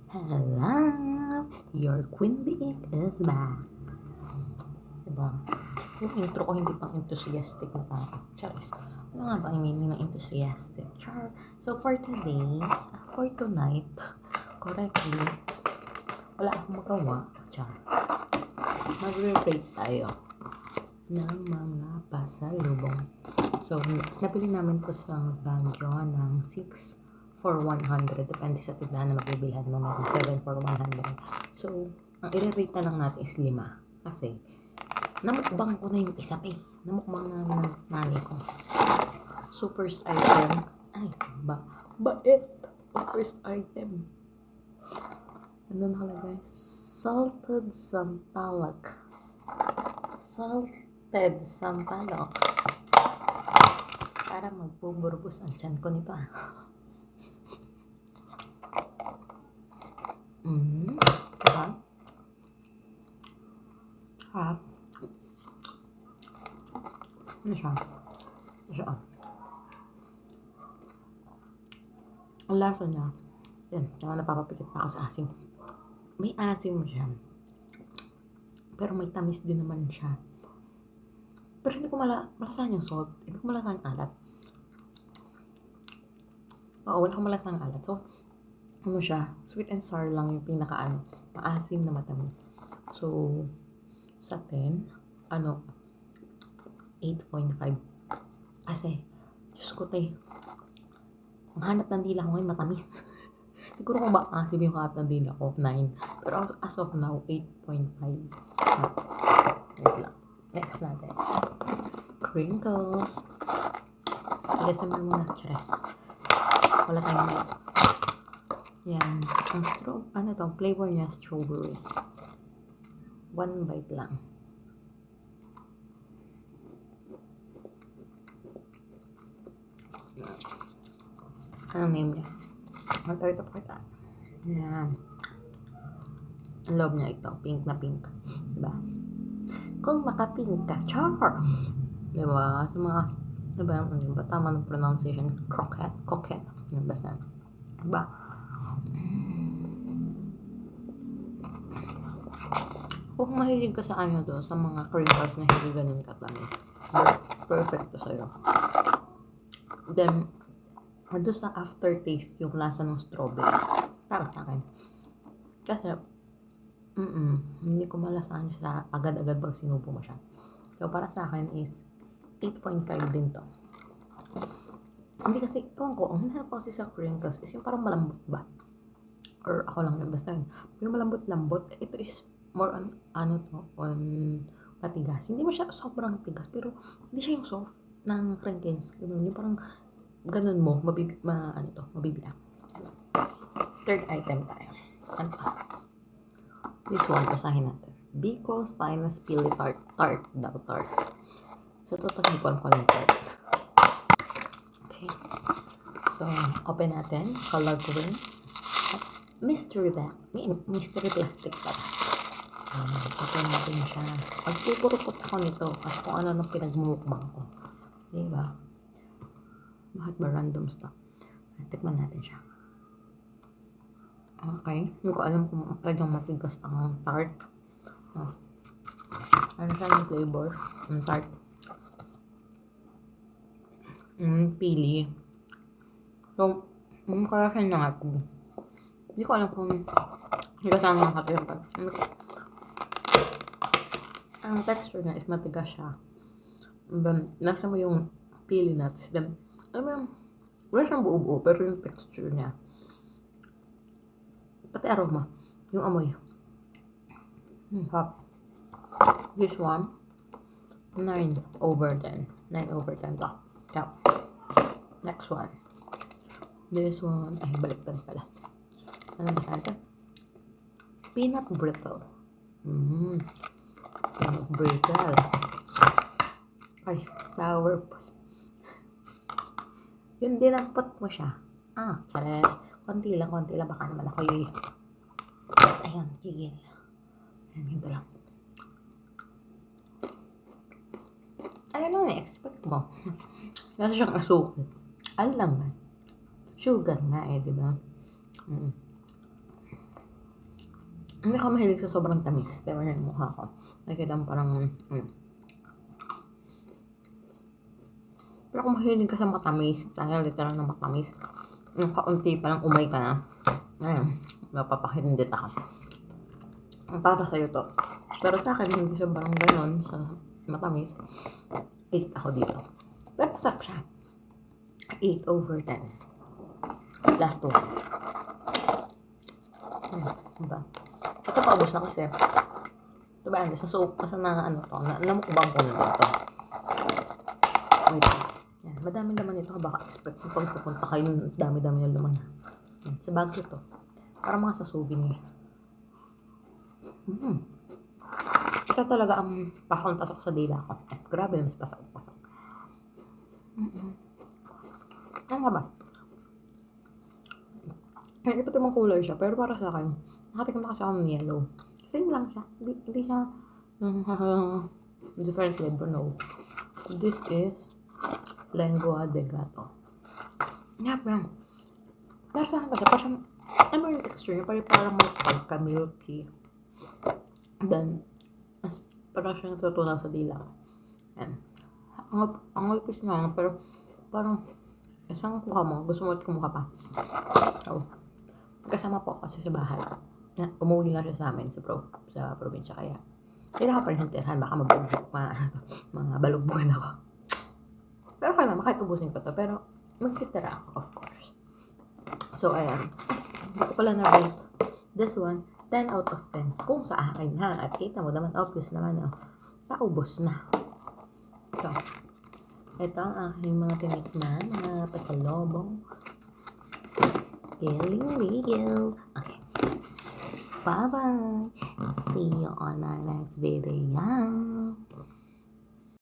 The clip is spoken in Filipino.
Hello! Your Queen Bee is back. Diba? Yung intro ko hindi pang enthusiastic na tao. Charis. Ano nga ba ang meaning ng enthusiastic? Char. So for today, for tonight, correctly, wala akong magawa. Char. Mag-rate tayo ng mga pasalubong. So, nabili namin to sa Baguio ng 6 for 100. Depende sa tindahan na mabibilhan mo. Mga 7 for 100. So, ang i-rate na lang natin is 5. Kasi, namukbang ko na yung isa pa eh. Namukbang na ng nanay ko. So, first item. Ay, bait. First item. Ano nakalagay? Salted sampalok. Salted sampalok. Para magbuburbos ang tiyan ko nito ah. Diba? Half. Ano siya? Ang lasa niya. Yan, napapapikit pa ako sa asim. May asim siya. Pero may tamis din naman siya. Pero hindi ko malasahan yung salt. Hindi ko malasahan yung alat. Oo, wala akong malasahan yung alat. So, ano siya? Sweet and sour lang yung pinakaano. Maasim na matamis. So, sa 10, 8.5. Kasi, Diyos ko tayo. Ang hanap ng dila ko ngayon matamis. Siguro kung maasim yung hanap ng dila ko, 9. Pero as of now, 8.5. Wait lang. Next natin. Crinkles. Ilasaman muna. Chares. Wala tayong mic. Yan. Ang flavor niya strawberry. 1 bite lang. Anong name niya? Ito. Yan. Ang loob niya ito. Pink na pink. Diba? Kung makapink ka, char! Diba? Sa mga, diba tama ng pronunciation? Croquette. Yung basta. Diba? Kung mahilig ka sa sa mga crinkles na hindi ganun katamis, perfect to sa'yo. Then, doon sa aftertaste yung lasa ng strawberry. Para sa akin. Kasi, hindi ko malasahan siya sa agad-agad pag sinubo mo siya. So, para sa akin is 8.5 din to. Hindi kasi, ewan ko, ang hinahanap ko kasi sa crinkles is yung parang malambot ba? Or ako lang yun, basta yun. Yung malambot-lambot, ito is more on, on matigas. Hindi mo siya sobrang tigas, pero hindi siya yung soft ng crinkles. Yung parang, ganun mo, mabibilang. Third item tayo. Ano pa? This one, basahin natin. Bicos Finest Pili Tart. Tart. So, hindi ko alam kung anong tart. Okay. So, open natin. Color green. Mystery bag. Mystery plastic pa. Open natin siya. Pagpupurupot ako nito kasi kung ano nung pinagmumukbang ko. Diba? Bakit ba random stuff? Tikman natin siya. Okay. Hindi ko alam kung talagang matigas ang tart. Ano siya yung flavor? Ang tart. Pili. So, kaya siya nangatin. Hindi ko alam kung kasama ang katiyan. Ang texture niya is matigas siya. Nasa mo yung pili nuts. Then, alam mo yung, wala siyang buo-buo, pero yung texture niya. Pati aroma. Yung amoy. Hot. This one, 9/10. 9/10 to. Yeah. Next one. This one, baliktad pala. Ano ba sa ito? Peanut brittle. Peanut brittle. Ay, powerful. Yun din ang pot mo siya. Chares. Konti lang. Baka naman ako yun. Ayan, gigil. Ayan, hinto lang. Ano na-expect mo? Nasa siyang asukal. Alam nga. Sugar nga diba? Hindi ako mahilig sa sobrang tamis. Diba yung mukha ko? Nakikita mo parang, Pero kung mahilig ka sa matamis, dahil literal na matamis, yung kaunti pa lang umay ka na, ayun, napapakindit ako. Para sa'yo to. Pero sa akin, hindi sobrang ganon sa matamis. 8 ako dito. Pero masarap siya. 8/10. Last one. Diba? Ito paubos na kasi. Diba, hindi sa soup, kasi na ano to, namukbang ko na dito. Wait. Yan, madami naman ito. Baka expect mo pag pupunta kayo, dami-dami na laman. Yan, sa Baguio to. Para mga sa souvenir. Ito talaga ang pasok sa dila ko. Grabe, mas pasok. Ano nga ba? Iba't ibang kulay siya, pero para sa akin, nakatikim na kasi ako ng yellow. Same lang siya. Hindi siya different flavor, no. This is lengua de gato. Yap yan. Pero sa akin kasi, parang, ano yung texture niya? Parang milky. Then, parang siya natutunaw sa dila ko. Yan. Ang ipis niya, pero parang, isang kuha mo, gusto mo at kumuha pa. So, kasama po kasi sa bahay. Umuwi lang siya sa amin sa probinsya. Kaya, tira ko pa rin ng tirahan. Baka mabalugbugan ako. Pero kaya naman, kahit ubusin ko to. Pero, magtitira ako, of course. So, ayan. Hindi ko pala na-rate this one, 10 out of 10. Kung sa akin, ha? At kita mo naman, obvious naman, naubos na. So, ito ang aking mga tinikman na pasalobong daily video. Okay. Bye-bye. See you on our next video.